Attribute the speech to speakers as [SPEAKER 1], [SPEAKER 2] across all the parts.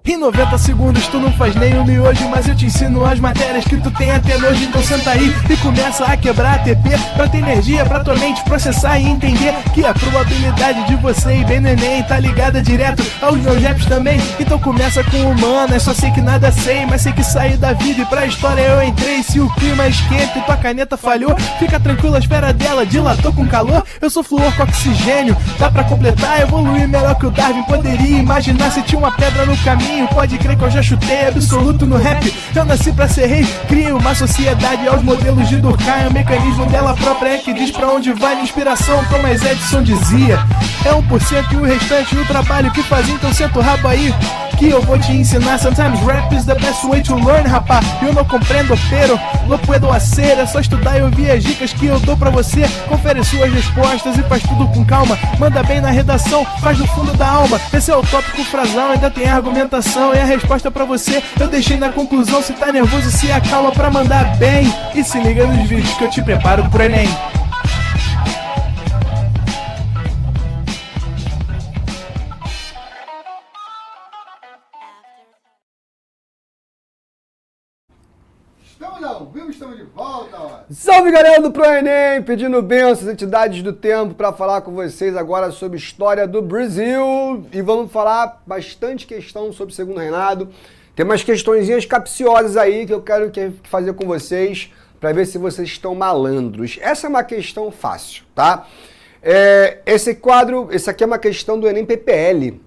[SPEAKER 1] Em 90 segundos tu não faz nem um miojo, mas eu te ensino as matérias que tu tem até nojo. Então senta aí e começa a quebrar ATP pra ter energia pra tua mente processar e entender que a probabilidade de você ir bem no Enem tá ligada direto aos meus raps também. Então começa com humana, só sei que nada sei, mas sei que saí da vida e pra história eu entrei. Se o clima esquenta e tua caneta falhou, fica tranquilo, a esfera dela dilatou com calor. Eu sou flúor com oxigênio, dá pra completar, evoluir melhor que o Darwin poderia imaginar. Se tinha uma pedra no caminho, pode crer que eu já chutei absoluto no rap. Eu nasci pra ser rei, crio uma sociedade aos modelos de Durkheim. O mecanismo dela própria é que diz pra onde vai minha inspiração. Thomas Edison dizia, é 1% e o restante o trabalho que fazia. Então senta o rabo aí que eu vou te ensinar. Sometimes rap is the best way to learn, rapá. Eu não compreendo, pero não puedo hacer. É só estudar e ouvir as dicas que eu dou pra você. Confere suas respostas e faz tudo com calma. Manda bem na redação, faz do fundo da alma. Esse é o tópico frasal, ainda tem argumentação. E a resposta pra você eu deixei na conclusão. Se tá nervoso, se acalma pra mandar bem. E se liga nos vídeos que eu te preparo pro Enem.
[SPEAKER 2] Estamos de volta!
[SPEAKER 3] Salve galera do Pro Enem, pedindo bênçãos, entidades do tempo, para falar com vocês agora sobre história do Brasil. E vamos falar bastante questão sobre o segundo reinado. Tem umas questõezinhas capciosas aí que eu quero fazer com vocês, para ver se vocês estão malandros. Essa é uma questão fácil, tá? Esse aqui é uma questão do Enem PPL,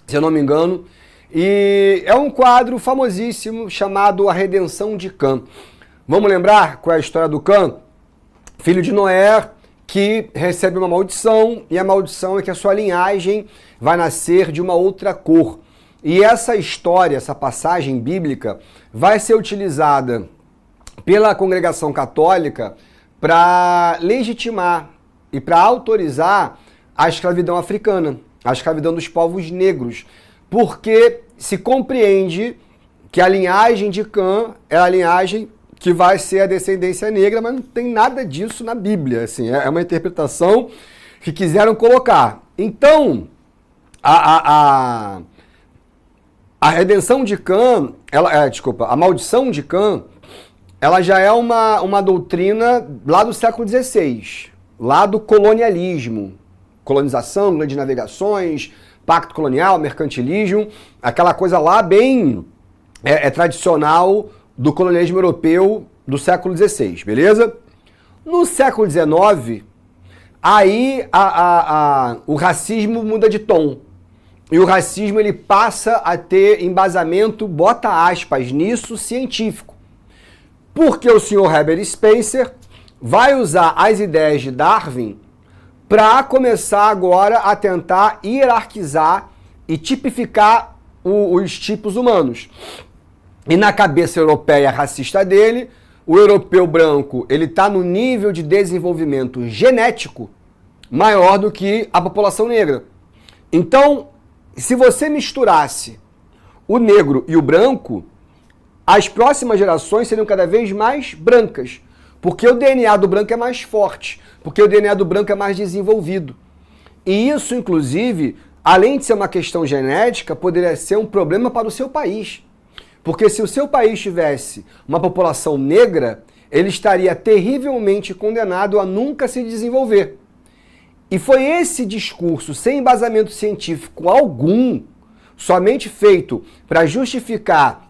[SPEAKER 3] se eu não me engano. E é um quadro famosíssimo chamado A Redenção de Cã. Vamos lembrar qual é a história do Cã? Filho de Noé, que recebe uma maldição, e a maldição é que a sua linhagem vai nascer de uma outra cor. E essa história, essa passagem bíblica, vai ser utilizada pela congregação católica para legitimar e para autorizar a escravidão africana, a escravidão dos povos negros, porque se compreende que a linhagem de Cã é a linhagem que vai ser a descendência negra, mas não tem nada disso na Bíblia, assim, é uma interpretação que quiseram colocar. Então, a redenção de Cã, a maldição de Cã, ela já é uma doutrina lá do século XVI, lá do colonialismo, colonização, grandes navegações, pacto colonial, mercantilismo, aquela coisa lá bem tradicional do colonialismo europeu do século XVI, beleza? No século XIX, aí o racismo muda de tom. E o racismo ele passa a ter embasamento, bota aspas nisso, científico. Porque o senhor Herbert Spencer vai usar as ideias de Darwin para começar agora a tentar hierarquizar e tipificar os tipos humanos. E na cabeça europeia racista dele, o europeu branco ele está no nível de desenvolvimento genético maior do que a população negra. Então, se você misturasse o negro e o branco, as próximas gerações seriam cada vez mais brancas, porque o DNA do branco é mais forte, porque o DNA do branco é mais desenvolvido. E isso, inclusive, além de ser uma questão genética, poderia ser um problema para o seu país. Porque se o seu país tivesse uma população negra, ele estaria terrivelmente condenado a nunca se desenvolver. E foi esse discurso, sem embasamento científico algum, somente feito para justificar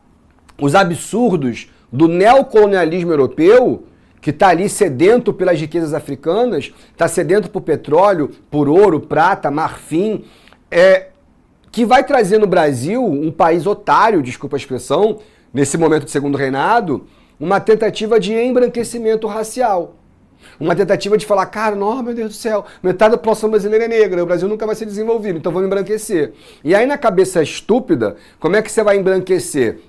[SPEAKER 3] os absurdos do neocolonialismo europeu, que está ali sedento pelas riquezas africanas, está sedento por petróleo, por ouro, prata, marfim, que vai trazer no Brasil, um país otário, desculpa a expressão, nesse momento de segundo reinado, uma tentativa de embranquecimento racial. Uma tentativa de falar, cara, não, meu Deus do céu, metade da população brasileira é negra, o Brasil nunca vai ser desenvolvido, então vamos embranquecer. E aí na cabeça estúpida, como é que você vai embranquecer?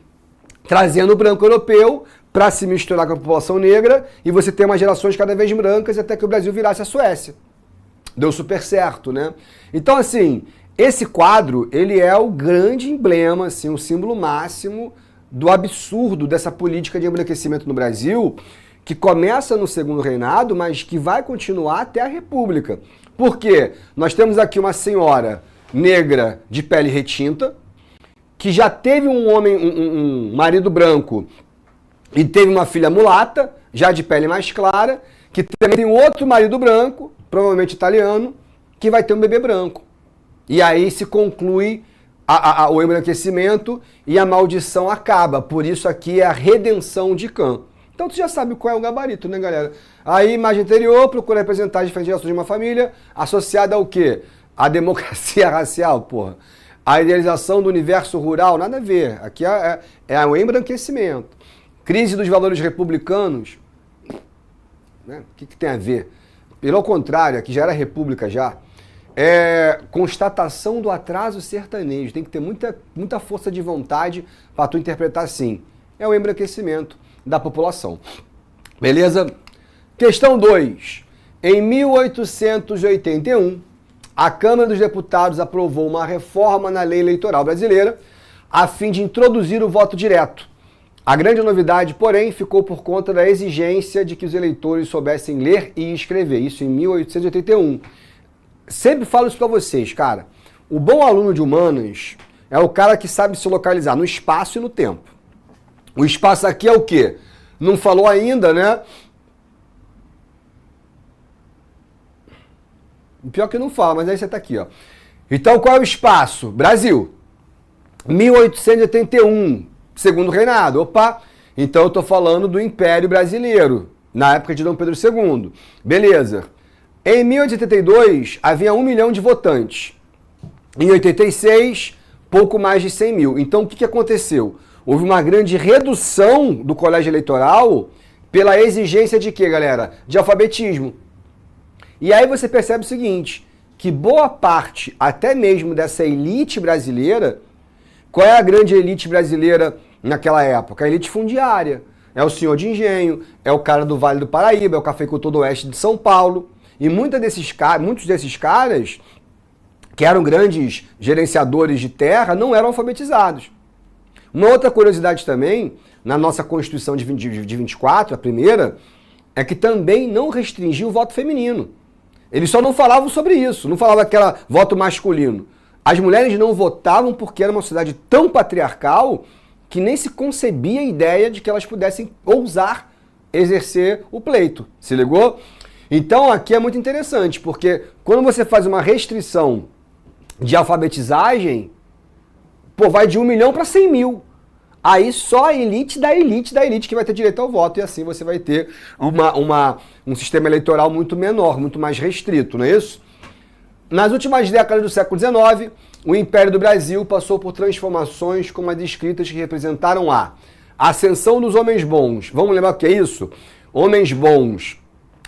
[SPEAKER 3] Trazendo o branco europeu para se misturar com a população negra e você ter umas gerações cada vez brancas até que o Brasil virasse a Suécia. Deu super certo, né? Então, assim, esse quadro, ele é o grande emblema, assim, o símbolo máximo do absurdo dessa política de embranquecimento no Brasil, que começa no segundo reinado, mas que vai continuar até a República. Por quê? Nós temos aqui uma senhora negra de pele retinta, que já teve um marido branco e teve uma filha mulata, já de pele mais clara, que também tem outro marido branco, provavelmente italiano, que vai ter um bebê branco. E aí se conclui o embranquecimento e a maldição acaba. Por isso aqui é a redenção de Cã. Então você já sabe qual é o gabarito, né, galera? Aí, imagem anterior, procura representar as diferentes gerações de uma família, associada ao quê? A democracia racial, porra. A idealização do universo rural, nada a ver. Aqui é o embranquecimento. Crise dos valores republicanos, né? O que tem a ver? Pelo contrário, aqui já era república já. Constatação do atraso sertanejo. Tem que ter muita força de vontade para tu interpretar assim. É o embranquecimento da população. Beleza? Questão 2. Em 1881, a Câmara dos Deputados aprovou uma reforma na lei eleitoral brasileira a fim de introduzir o voto direto. A grande novidade, porém, ficou por conta da exigência de que os eleitores soubessem ler e escrever. Isso em 1881. Sempre falo isso pra vocês, cara. O bom aluno de humanas é o cara que sabe se localizar no espaço e no tempo. O espaço aqui é o quê? Não falou ainda, né? Pior que não fala, mas aí você tá aqui, ó. Então, qual é o espaço? Brasil. 1881, segundo reinado. Opa! Então eu tô falando do Império Brasileiro, na época de Dom Pedro II. Beleza. Em 1882, havia 1 milhão de votantes. Em 86, pouco mais de 100 mil. Então, o que aconteceu? Houve uma grande redução do colégio eleitoral pela exigência de quê, galera? De alfabetismo. E aí você percebe o seguinte, que boa parte, até mesmo dessa elite brasileira, qual é a grande elite brasileira naquela época? A elite fundiária. É o senhor de engenho, é o cara do Vale do Paraíba, é o cafeicultor do oeste de São Paulo. E muitos desses caras, que eram grandes gerenciadores de terra, não eram alfabetizados. Uma outra curiosidade também, na nossa Constituição de 24, a primeira, é que também não restringiu o voto feminino. Eles só não falavam sobre isso, não falavam aquele voto masculino. As mulheres não votavam porque era uma sociedade tão patriarcal que nem se concebia a ideia de que elas pudessem ousar exercer o pleito. Se ligou? Então aqui é muito interessante, porque quando você faz uma restrição de alfabetizagem, pô, vai de 1 milhão para 100 mil. Aí só a elite da elite da elite que vai ter direito ao voto, e assim você vai ter um sistema eleitoral muito menor, muito mais restrito, não é isso? Nas últimas décadas do século XIX, o Império do Brasil passou por transformações como as descritas que representaram a ascensão dos homens bons. Vamos lembrar o que é isso? Homens bons,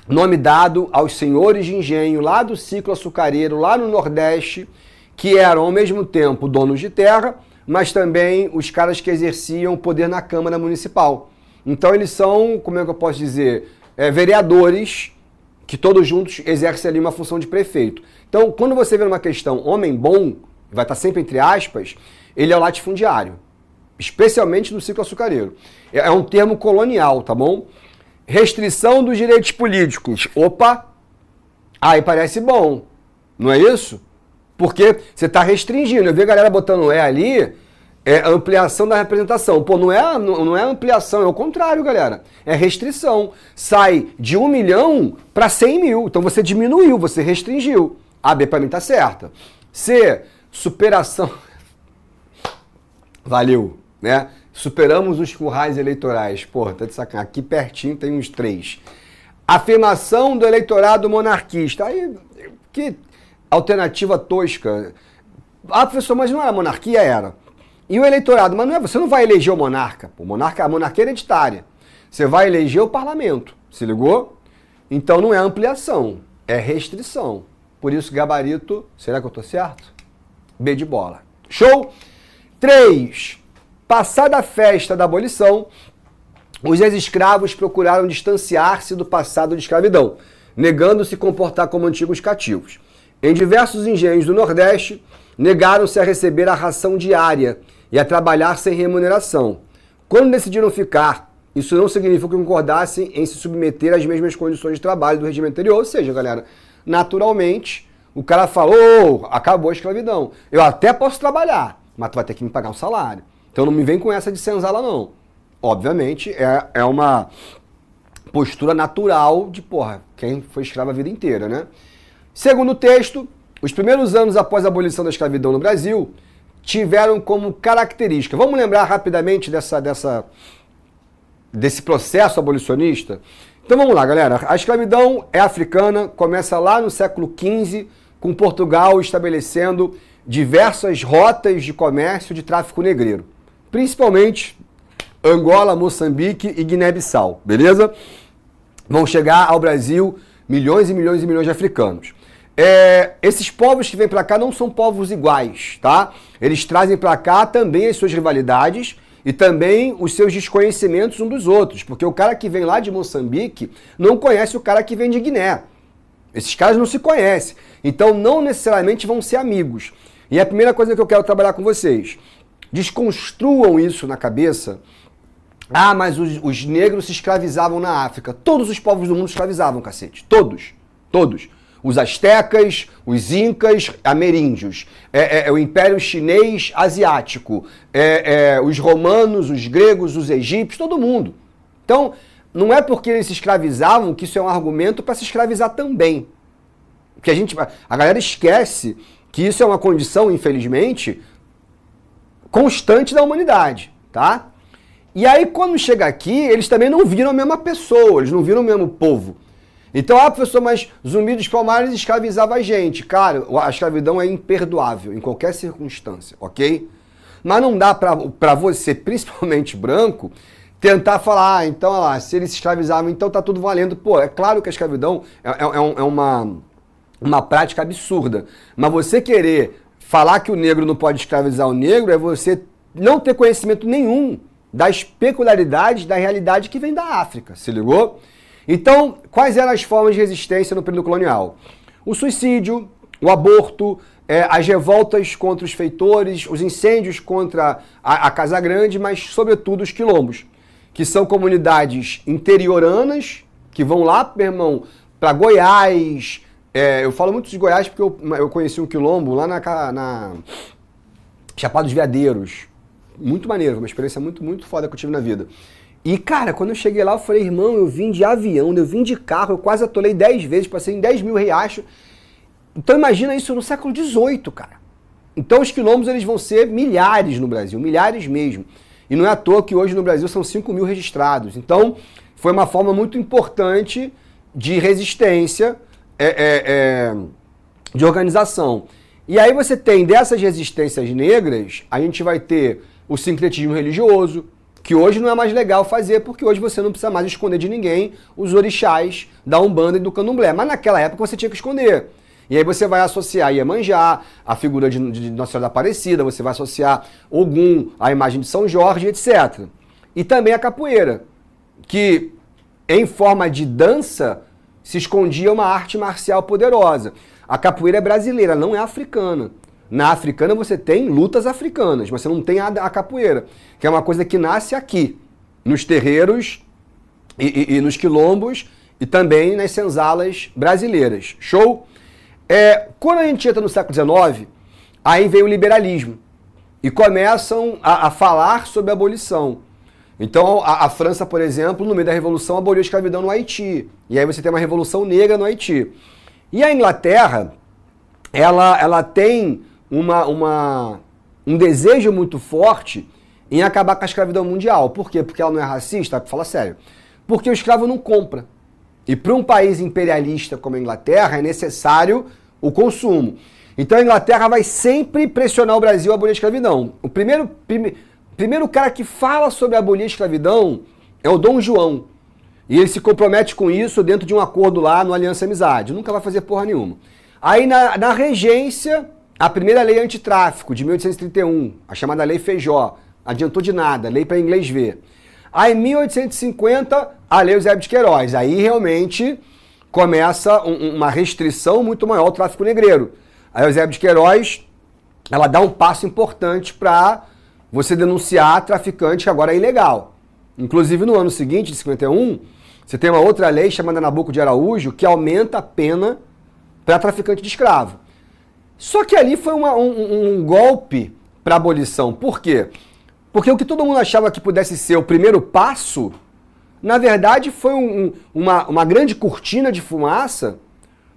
[SPEAKER 3] nome dado aos senhores de engenho lá do ciclo açucareiro, lá no Nordeste, que eram ao mesmo tempo donos de terra, mas também os caras que exerciam poder na Câmara Municipal. Então eles são, como é que eu posso dizer, vereadores que todos juntos exercem ali uma função de prefeito. Então, quando você vê uma questão homem bom, vai estar sempre entre aspas, ele é o latifundiário, especialmente no ciclo açucareiro. É um termo colonial, tá bom? Restrição dos direitos políticos. Opa! Aí parece bom, não é isso? Porque você está restringindo. Eu vi a galera botando ali, ampliação da representação. Pô, não é ampliação, é o contrário, galera. É restrição. Sai de 1 milhão para 100 mil. Então você diminuiu, você restringiu. A B para mim tá certa. C, superação. Valeu, né? Superamos os currais eleitorais. Porra, tá de sacanagem. Aqui pertinho tem uns 3. Afirmação do eleitorado monarquista. Aí, que alternativa tosca. Ah, professor, mas não era monarquia? Era. E o eleitorado? Mas não é, você não vai eleger o monarca. Pô, a monarquia é hereditária. Você vai eleger o parlamento. Se ligou? Então não é ampliação, é restrição. Por isso, gabarito, será que eu tô certo? B de bola. Show? 3. Passada a festa da abolição, os ex-escravos procuraram distanciar-se do passado de escravidão, negando-se comportar como antigos cativos. Em diversos engenhos do Nordeste, negaram-se a receber a ração diária e a trabalhar sem remuneração. Quando decidiram ficar isso não significa que concordassem em se submeter às mesmas condições de trabalho do regime anterior. Ou seja, galera, naturalmente, o cara falou, acabou a escravidão. Eu até posso trabalhar, mas tu vai ter que me pagar um salário. Então não me vem com essa de senzala, não. Obviamente, é uma postura natural de, quem foi escravo a vida inteira, né? Segundo o texto, os primeiros anos após a abolição da escravidão no Brasil tiveram como característica... Vamos lembrar rapidamente desse processo abolicionista? Então vamos lá, galera. A escravidão é africana, começa lá no século XV, com Portugal estabelecendo diversas rotas de comércio de tráfico negreiro. Principalmente Angola, Moçambique e Guiné-Bissau, beleza? Vão chegar ao Brasil milhões e milhões e milhões de africanos. Esses povos que vêm para cá não são povos iguais, tá? Eles trazem para cá também as suas rivalidades e também os seus desconhecimentos uns dos outros, porque o cara que vem lá de Moçambique não conhece o cara que vem de Guiné. Esses caras não se conhecem, então não necessariamente vão ser amigos. E a primeira coisa que eu quero trabalhar com vocês, desconstruam isso na cabeça. Ah, mas os negros se escravizavam na África. Todos os povos do mundo escravizavam, cacete. Todos. Os astecas, os incas, ameríndios, o Império Chinês Asiático, os romanos, os gregos, os egípcios, todo mundo. Então, não é porque eles se escravizavam que isso é um argumento para se escravizar também. Porque a galera esquece que isso é uma condição, infelizmente, constante da humanidade, tá? E aí, quando chega aqui, eles também não viram a mesma pessoa, eles não viram o mesmo povo. Então, professor, mas Zumbi dos Palmares escravizava a gente. Cara, a escravidão é imperdoável em qualquer circunstância, ok? Mas não dá pra você, principalmente branco, tentar falar, então, olha lá, se eles se escravizavam, então tá tudo valendo. Pô, é claro que a escravidão é uma prática absurda. Mas você querer falar que o negro não pode escravizar o negro é você não ter conhecimento nenhum das peculiaridades da realidade que vem da África, se ligou? Então, quais eram as formas de resistência no período colonial? O suicídio, o aborto, as revoltas contra os feitores, os incêndios contra a Casa Grande, mas, sobretudo, os quilombos, que são comunidades interioranas, que vão lá, meu irmão, para Goiás. Eu falo muito de Goiás porque eu conheci um quilombo lá na Chapada dos Veadeiros. Muito maneiro, uma experiência muito, muito foda que eu tive na vida. E, cara, quando eu cheguei lá, eu falei, irmão, eu vim de avião, eu vim de carro, eu quase atolei 10 vezes, passei em 10 mil riachos. Então imagina isso no século XVIII, cara. Então os quilombos eles vão ser milhares no Brasil, milhares mesmo. E não é à toa que hoje no Brasil são 5 mil registrados. Então foi uma forma muito importante de resistência, de organização. E aí você tem dessas resistências negras, a gente vai ter o sincretismo religioso, que hoje não é mais legal fazer, porque hoje você não precisa mais esconder de ninguém os orixás da Umbanda e do Candomblé. Mas naquela época você tinha que esconder. E aí você vai associar Iemanjá, a figura de Nossa Senhora da Aparecida, você vai associar Ogum, a imagem de São Jorge, etc. E também a capoeira, que em forma de dança se escondia uma arte marcial poderosa. A capoeira é brasileira, não é africana. Na africana você tem lutas africanas, mas você não tem a capoeira, que é uma coisa que nasce aqui, nos terreiros e nos quilombos e também nas senzalas brasileiras. Show? Quando a gente entra no século XIX, aí vem o liberalismo e começam a falar sobre a abolição. Então a França, por exemplo, no meio da Revolução aboliu a escravidão no Haiti. E aí você tem uma Revolução Negra no Haiti. E a Inglaterra, ela tem um desejo muito forte em acabar com a escravidão mundial. Por quê? Porque ela não é racista? Fala sério. Porque o escravo não compra. E para um país imperialista como a Inglaterra é necessário o consumo. Então a Inglaterra vai sempre pressionar o Brasil a abolir a escravidão. O primeiro cara que fala sobre abolir a escravidão é o Dom João. E ele se compromete com isso dentro de um acordo lá no Aliança Amizade. Nunca vai fazer porra nenhuma. Aí na regência, a primeira lei antitráfico de 1831, a chamada Lei Feijó, adiantou de nada, lei para inglês ver. Aí em 1850, a Lei Eusébio de Queiroz. Aí realmente começa uma restrição muito maior ao tráfico negreiro. A Eusébio de Queiroz, ela dá um passo importante para você denunciar traficante que agora é ilegal. Inclusive, no ano seguinte, de 51, você tem uma outra lei chamada Nabuco de Araújo, que aumenta a pena para traficante de escravo. Só que ali foi um golpe para a abolição. Por quê? Porque o que todo mundo achava que pudesse ser o primeiro passo, na verdade foi uma grande cortina de fumaça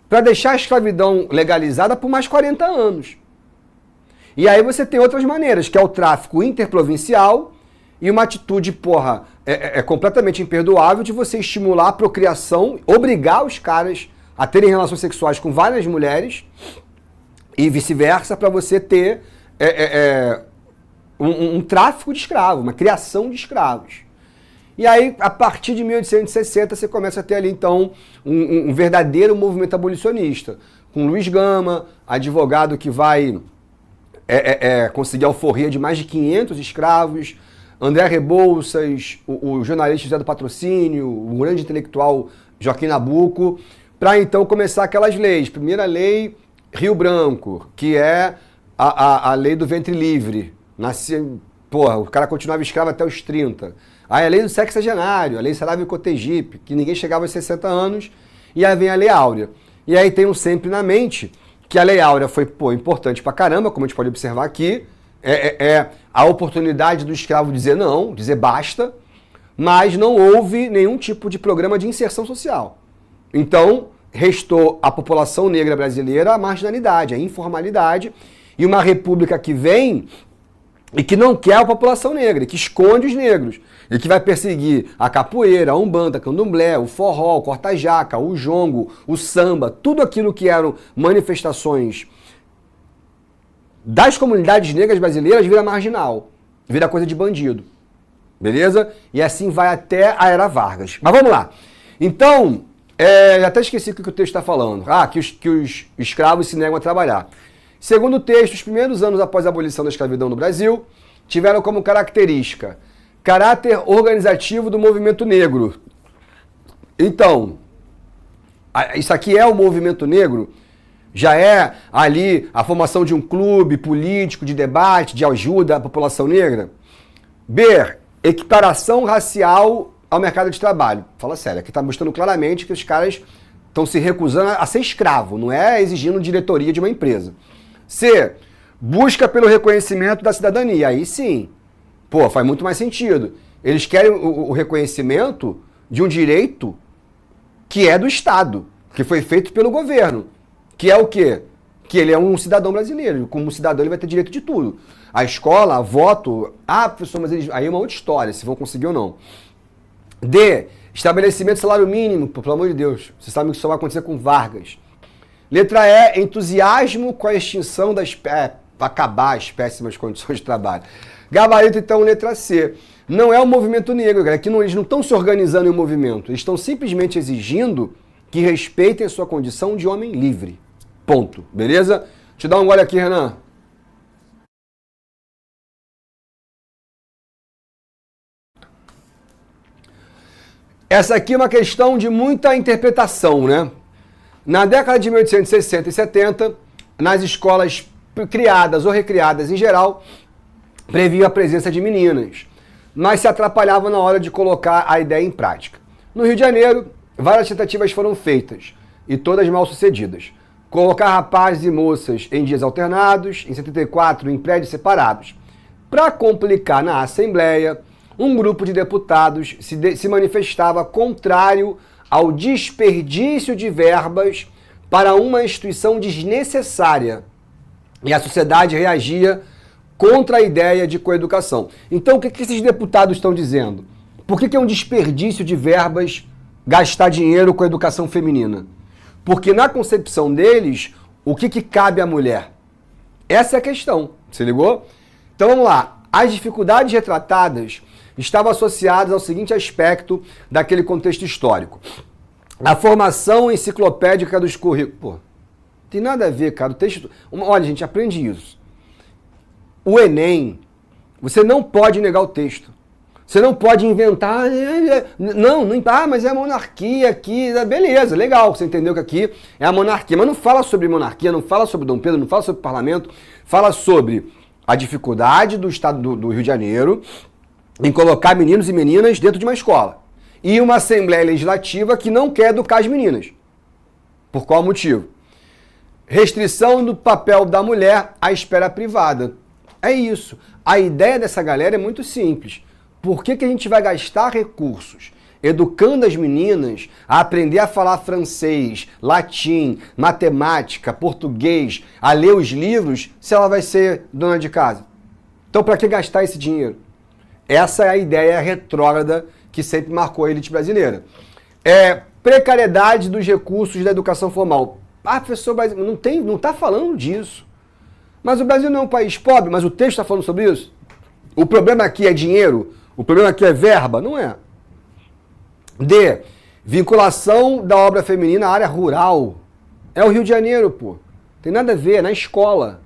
[SPEAKER 3] para deixar a escravidão legalizada por mais 40 anos. E aí você tem outras maneiras, que é o tráfico interprovincial e uma atitude, completamente imperdoável de você estimular a procriação, obrigar os caras a terem relações sexuais com várias mulheres e vice-versa, para você ter um tráfico de escravos, uma criação de escravos. E aí, a partir de 1860, você começa a ter ali, então, um verdadeiro movimento abolicionista, com Luiz Gama, advogado que vai conseguir a alforria de mais de 500 escravos, André Rebouças, o jornalista José do Patrocínio, o grande intelectual Joaquim Nabuco, para então começar aquelas leis. Primeira lei, Rio Branco, que é a lei do ventre livre. O cara continuava escravo até os 30. Aí a lei do sexagenário, a lei Sarávio Cotegipe, que ninguém chegava aos 60 anos, e aí vem a lei áurea. E aí tem sempre na mente que a lei áurea foi importante pra caramba, como a gente pode observar aqui, a oportunidade do escravo dizer não, dizer basta, mas não houve nenhum tipo de programa de inserção social. Então, restou a população negra brasileira a marginalidade, a informalidade, e uma república que vem e que não quer a população negra, que esconde os negros, e que vai perseguir a capoeira, a umbanda, a candomblé, o forró, o corta-jaca, o jongo, o samba, tudo aquilo que eram manifestações das comunidades negras brasileiras vira marginal, vira coisa de bandido, beleza? E assim vai até a Era Vargas. Mas vamos lá. Então, até esqueci o que o texto está falando. Que os escravos se negam a trabalhar. Segundo o texto, os primeiros anos após a abolição da escravidão no Brasil tiveram como característica caráter organizativo do movimento negro. Então, isso aqui é o movimento negro? Já é ali a formação de um clube político de debate, de ajuda à população negra? B, equiparação racial ao mercado de trabalho. Fala sério, aqui está mostrando claramente que os caras estão se recusando a ser escravo, não é exigindo diretoria de uma empresa. C, busca pelo reconhecimento da cidadania. Aí sim, faz muito mais sentido. Eles querem o reconhecimento de um direito que é do Estado, que foi feito pelo governo. Que é o quê? Que ele é um cidadão brasileiro. Como cidadão ele vai ter direito de tudo. A escola, voto... professor, mas eles... aí é uma outra história, se vão conseguir ou não. D, estabelecimento de salário mínimo. Pelo amor de Deus, vocês sabem que isso só vai acontecer com Vargas. Letra E, entusiasmo com a extinção das... acabar as péssimas condições de trabalho. Gabarito, então, letra C. Não é o movimento negro, cara. Aqui eles não estão se organizando em um movimento. Eles estão simplesmente exigindo que respeitem a sua condição de homem livre. Ponto. Beleza? Deixa eu dar um gole aqui, Renan. Essa aqui é uma questão de muita interpretação, né? Na década de 1860 e 70, nas escolas criadas ou recriadas em geral, previa a presença de meninas, mas se atrapalhava na hora de colocar a ideia em prática. No Rio de Janeiro, várias tentativas foram feitas, e todas mal sucedidas. Colocar rapazes e moças em dias alternados, em 74 em prédios separados. Para complicar na Assembleia, um grupo de deputados se manifestava contrário ao desperdício de verbas para uma instituição desnecessária. E a sociedade reagia contra a ideia de coeducação. Então, o que esses deputados estão dizendo? Por que é um desperdício de verbas gastar dinheiro com a educação feminina? Porque na concepção deles, o que cabe à mulher? Essa é a questão, se ligou? Então vamos lá. As dificuldades retratadas estavam associadas ao seguinte aspecto daquele contexto histórico. A formação enciclopédica dos currículos. Tem nada a ver, cara. O texto... Olha, gente, aprende isso. O Enem, você não pode negar o texto. Você não pode inventar... Não, mas é a monarquia aqui. Beleza, legal, você entendeu que aqui é a monarquia. Mas não fala sobre monarquia, não fala sobre Dom Pedro, não fala sobre parlamento. Fala sobre a dificuldade do estado do Rio de Janeiro em colocar meninos e meninas dentro de uma escola. E uma Assembleia Legislativa que não quer educar as meninas. Por qual motivo? Restrição do papel da mulher à esfera privada. É isso. A ideia dessa galera é muito simples. Por que a gente vai gastar recursos educando as meninas a aprender a falar francês, latim, matemática, português, a ler os livros, se ela vai ser dona de casa? Então, para que gastar esse dinheiro? Essa é a ideia retrógrada que sempre marcou a elite brasileira. Precariedade dos recursos da educação formal. Ah, professor, não está falando disso. Mas o Brasil não é um país pobre, mas o texto está falando sobre isso? O problema aqui é dinheiro? O problema aqui é verba? Não é. D. Vinculação da obra feminina à área rural. É o Rio de Janeiro, pô. Tem nada a ver, é na escola.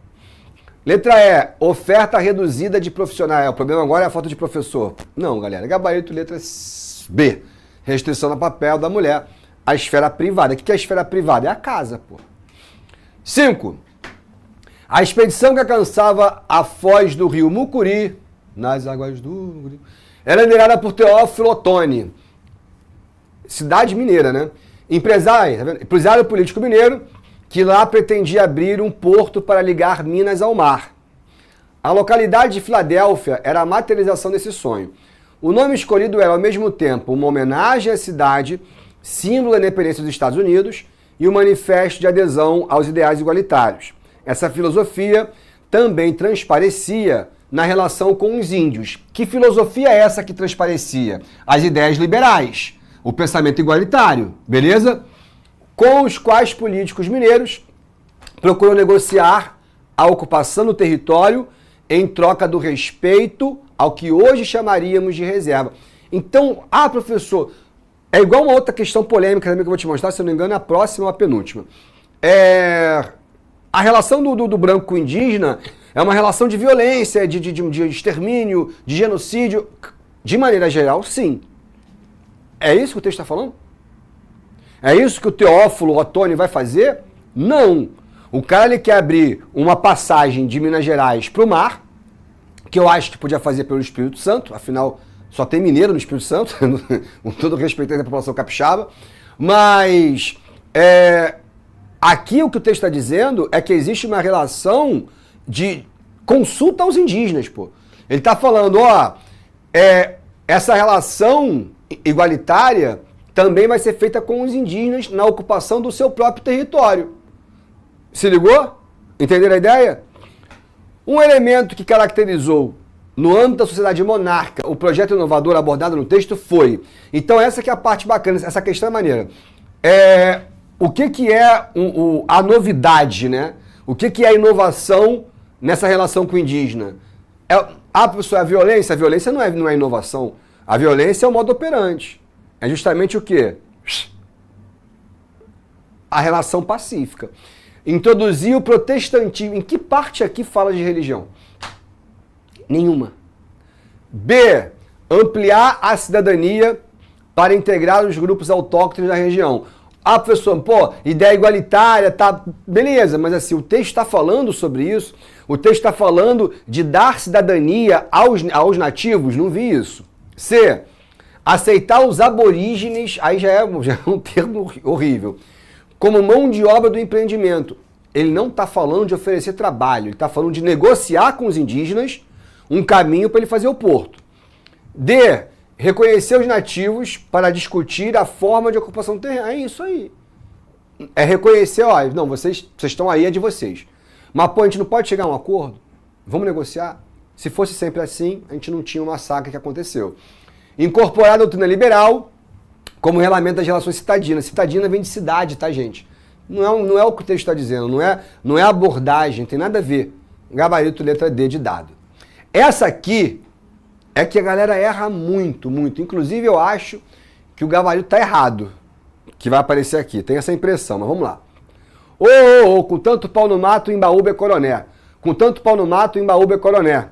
[SPEAKER 3] Letra E. Oferta reduzida de profissionais. O problema agora é a falta de professor. Não, galera. Gabarito, letra B. Restrição do papel da mulher à esfera privada. O que é a esfera privada? É a casa, pô. 5. A expedição que alcançava a foz do rio Mucuri, nas águas do Mucuri, era liderada por Teófilo Otoni. Cidade mineira, né? Empresário, tá vendo? Empresário político mineiro que lá pretendia abrir um porto para ligar Minas ao mar. A localidade de Filadélfia era a materialização desse sonho. O nome escolhido era, ao mesmo tempo, uma homenagem à cidade, símbolo da independência dos Estados Unidos, e um manifesto de adesão aos ideais igualitários. Essa filosofia também transparecia na relação com os índios. Que filosofia é essa que transparecia? As ideias liberais, o pensamento igualitário, beleza? Com os quais políticos mineiros procuram negociar a ocupação do território em troca do respeito ao que hoje chamaríamos de reserva. Então, professor, é igual uma outra questão polêmica também que eu vou te mostrar, se eu não me engano, é a próxima ou a penúltima. A relação do branco com o indígena é uma relação de violência, de extermínio, de genocídio. De maneira geral, sim. É isso que o texto está falando? É isso que o Teófilo Otoni vai fazer? Não. O cara ele quer abrir uma passagem de Minas Gerais para o mar, que eu acho que podia fazer pelo Espírito Santo, afinal só tem mineiro no Espírito Santo, com todo respeito à população capixaba, mas aqui o que o texto está dizendo é que existe uma relação de consulta aos indígenas, pô. Ele está falando, essa relação igualitária também vai ser feita com os indígenas na ocupação do seu próprio território. Se ligou? Entenderam a ideia? Um elemento que caracterizou, no âmbito da sociedade monarca, o projeto inovador abordado no texto foi... Então essa que é a parte bacana, essa questão é maneira. O que é a novidade, né? O que é a inovação nessa relação com o indígena? Professor, a violência? A violência não é inovação. A violência é o modo operante. É justamente o quê? A relação pacífica. Introduzir o protestantismo. Em que parte aqui fala de religião? Nenhuma. B. Ampliar a cidadania para integrar os grupos autóctones da região. Professor, ideia igualitária, tá, beleza, mas assim, o texto está falando sobre isso, o texto está falando de dar cidadania aos nativos, não vi isso. C. Aceitar os aborígenes, aí já é um termo horrível, como mão de obra do empreendimento. Ele não está falando de oferecer trabalho, ele está falando de negociar com os indígenas um caminho para ele fazer o porto. D. Reconhecer os nativos para discutir a forma de ocupação do terreno. É isso aí. É reconhecer, não, vocês estão aí, é de vocês. Mas, a gente não pode chegar a um acordo? Vamos negociar? Se fosse sempre assim, a gente não tinha o massacre que aconteceu. Incorporar a doutrina liberal como regulamento das relações citadinas. Citadina vem de cidade, tá, gente? Não é o que o texto está dizendo, não é abordagem, tem nada a ver. Gabarito, letra D de dado. Essa aqui é que a galera erra muito, muito. Inclusive, eu acho que o gabarito está errado, que vai aparecer aqui. Tem essa impressão, mas vamos lá. Com tanto pau no mato, Embaúba é coroné. Com tanto pau no mato, Embaúba é coroné.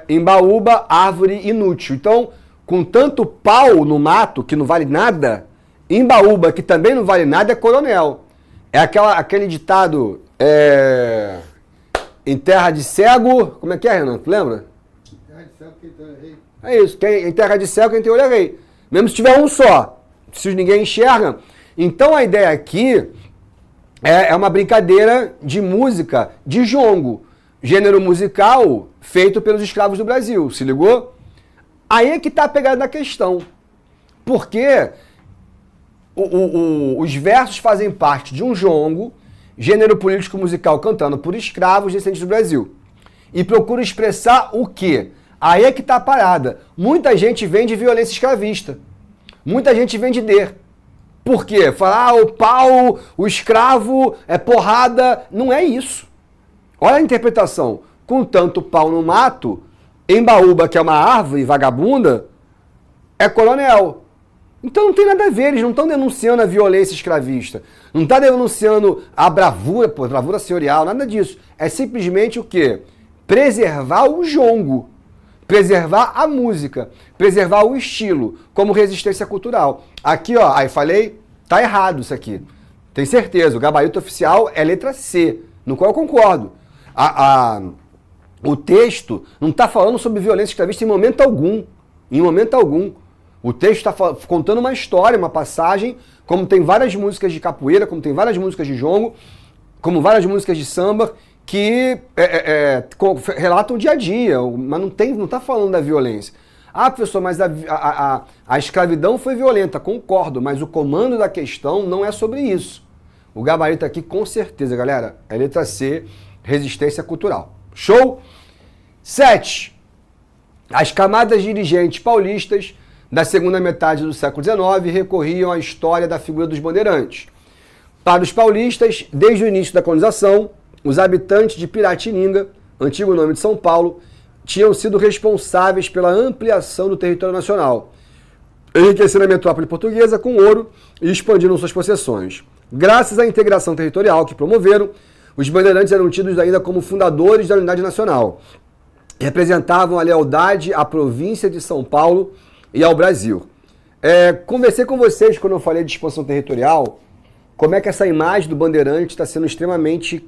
[SPEAKER 3] Embaúba, árvore inútil. Então, com tanto pau no mato, que não vale nada, Embaúba, que também não vale nada, é coronel. É aquele ditado, em terra de cego... Como é que é, Renan? Tu lembra?
[SPEAKER 2] Terra de cego, quem tá rei.
[SPEAKER 3] É isso. Em terra de céu, quem tem olho é rei. Mesmo se tiver um só, se ninguém enxerga. Então a ideia aqui é uma brincadeira de música de jongo. Gênero musical feito pelos escravos do Brasil. Se ligou? Aí é que está a pegada da questão. Porque os versos fazem parte de um jongo, gênero político musical cantado por escravos descendentes do Brasil. E procura expressar o quê? Aí é que está a parada. Muita gente vem de violência escravista. Muita gente vem de D. Por quê? Falar, o pau, o escravo, é porrada. Não é isso. Olha a interpretação. Com tanto pau no mato, Embaúba, que é uma árvore vagabunda, é coronel. Então não tem nada a ver, eles não estão denunciando a violência escravista. Não está denunciando a bravura, bravura senhorial, nada disso. É simplesmente o quê? Preservar o jongo. Preservar a música, preservar o estilo, como resistência cultural. Aqui, ó, aí falei, tá errado isso aqui. Tem certeza, o gabarito oficial é letra C, no qual eu concordo. O texto não está falando sobre violência escravista em momento algum. Em momento algum. O texto está contando uma história, uma passagem, como tem várias músicas de capoeira, como tem várias músicas de jongo, como várias músicas de samba, que relatam o dia a dia, mas não está falando da violência. Ah, professor, mas a escravidão foi violenta, concordo, mas o comando da questão não é sobre isso. O gabarito aqui, com certeza, galera, é letra C, resistência cultural. Show? 7. As camadas dirigentes paulistas da segunda metade do século XIX recorriam à história da figura dos bandeirantes. Para os paulistas, desde o início da colonização, os habitantes de Piratininga, antigo nome de São Paulo, tinham sido responsáveis pela ampliação do território nacional, enriquecendo a metrópole portuguesa com ouro e expandindo suas possessões. Graças à integração territorial que promoveram, os bandeirantes eram tidos ainda como fundadores da unidade nacional. Representavam a lealdade à província de São Paulo e ao Brasil. Conversei com vocês quando eu falei de expansão territorial, como é que essa imagem do bandeirante está sendo extremamente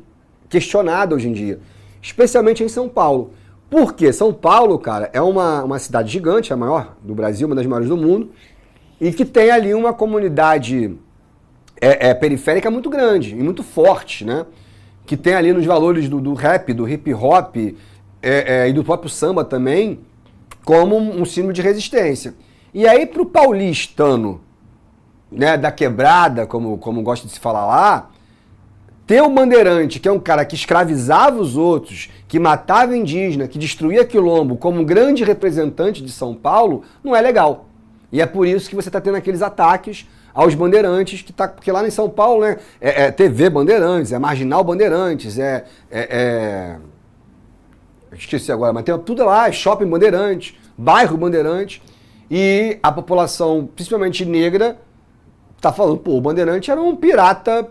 [SPEAKER 3] questionada hoje em dia, especialmente em São Paulo. Por quê? São Paulo, cara, é uma cidade gigante, a maior do Brasil, uma das maiores do mundo, e que tem ali uma comunidade periférica muito grande e muito forte, né? Que tem ali nos valores do rap, do hip hop e do próprio samba também, como um símbolo de resistência. E aí pro paulistano, né, da quebrada, como gosta de se falar lá, ter o bandeirante, que é um cara que escravizava os outros, que matava indígena, que destruía quilombo, como um grande representante de São Paulo, não é legal. E é por isso que você está tendo aqueles ataques aos bandeirantes, porque lá em São Paulo, né, TV Bandeirantes, Marginal Bandeirantes, esqueci agora, mas tem tudo lá, Shopping Bandeirantes, Bairro Bandeirantes, e a população, principalmente negra, tá falando, pô, o Bandeirante era um pirata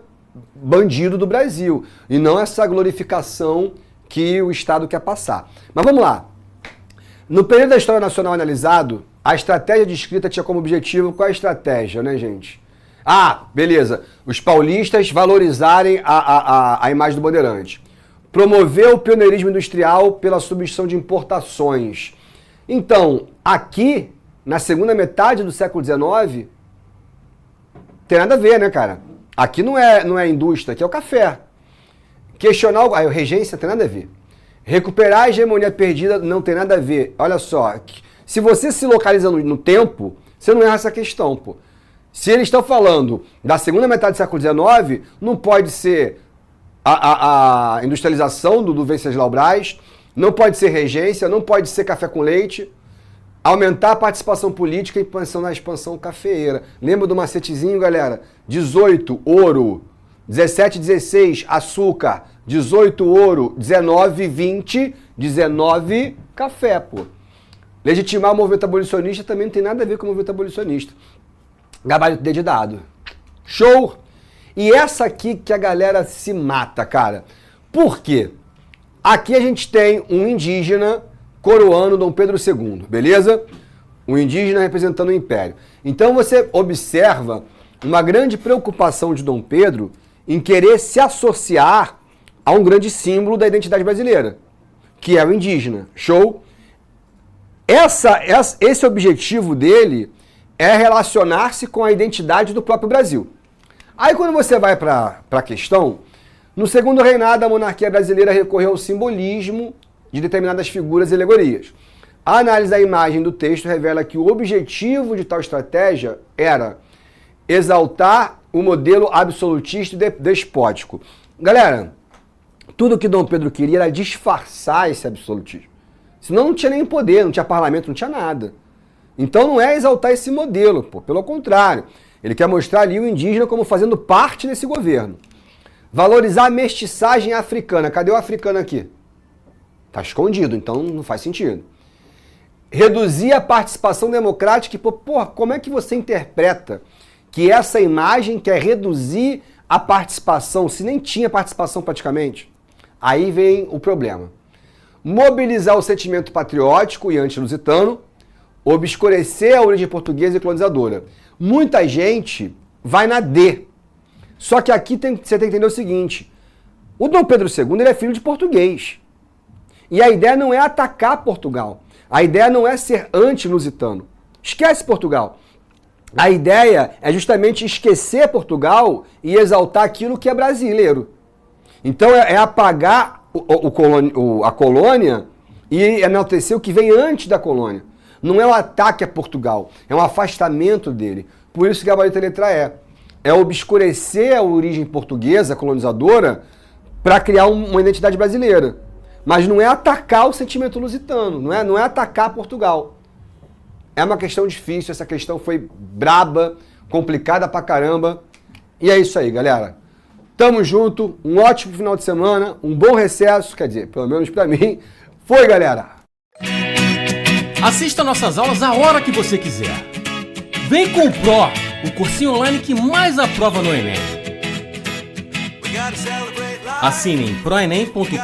[SPEAKER 3] bandido do Brasil, e não essa glorificação que o Estado quer passar. Mas vamos lá. No período da história nacional analisado, a estratégia de escrita tinha como objetivo, qual é a estratégia, né, gente? Ah, beleza, os paulistas valorizarem a imagem do Bandeirante. Promover o pioneirismo industrial pela substituição de importações. Então, aqui, na segunda metade do século XIX, tem nada a ver, né, cara? Aqui não é indústria, aqui é o café. Questionar a regência tem nada a ver. Recuperar a hegemonia perdida não tem nada a ver. Olha só, se você se localiza no tempo, você não erra essa questão, pô. Se eles estão falando da segunda metade do século XIX, não pode ser a industrialização do Venceslau Braz, não pode ser regência, não pode ser café com leite, aumentar a participação política e expansão cafeeira. Lembra do macetezinho, galera? 18, ouro. 17, 16, açúcar. 18, ouro. 19, 20, 19, café, pô. Legitimar o movimento abolicionista também não tem nada a ver com o movimento abolicionista. Gabarito D de dado. Show! E essa aqui que a galera se mata, cara. Por quê? Aqui a gente tem um indígena coroando Dom Pedro II, beleza? Um indígena representando o Império. Então você observa uma grande preocupação de Dom Pedro em querer se associar a um grande símbolo da identidade brasileira, que é o indígena. Show? Esse objetivo dele é relacionar-se com a identidade do próprio Brasil. Aí quando você vai para a questão, no segundo reinado a monarquia brasileira recorreu ao simbolismo de determinadas figuras e alegorias. A análise da imagem do texto revela que o objetivo de tal estratégia era exaltar o modelo absolutista e despótico. Galera, tudo que Dom Pedro queria era disfarçar esse absolutismo. Senão não tinha nem poder, não tinha parlamento, não tinha nada. Então não é exaltar esse modelo, pô. Pelo contrário. Ele quer mostrar ali o indígena como fazendo parte desse governo. Valorizar a mestiçagem africana. Cadê o africano aqui? Tá escondido, então não faz sentido. Reduzir a participação democrática. Porra, como é que você interpreta que essa imagem quer reduzir a participação, se nem tinha participação praticamente? Aí vem o problema. Mobilizar o sentimento patriótico e anti-lusitano, obscurecer a origem portuguesa e colonizadora. Muita gente vai na D. Só que aqui você tem que entender o seguinte. O Dom Pedro II ele é filho de português. E a ideia não é atacar Portugal. A ideia não é ser anti-lusitano. Esquece Portugal. A ideia é justamente esquecer Portugal e exaltar aquilo que é brasileiro. Então é apagar a colônia e enaltecer o que vem antes da colônia. Não é um ataque a Portugal, é um afastamento dele. Por isso que a gabarito letra é obscurecer a origem portuguesa, colonizadora, para criar uma identidade brasileira. Mas não é atacar o sentimento lusitano, não é atacar Portugal. É uma questão difícil, essa questão foi braba, complicada pra caramba. E é isso aí, galera. Tamo junto, um ótimo final de semana, um bom recesso, quer dizer, pelo menos pra mim. Foi, galera!
[SPEAKER 4] Assista nossas aulas a hora que você quiser. Vem com o Pro, o cursinho online que mais aprova no Enem. Assine em proenem.com.br.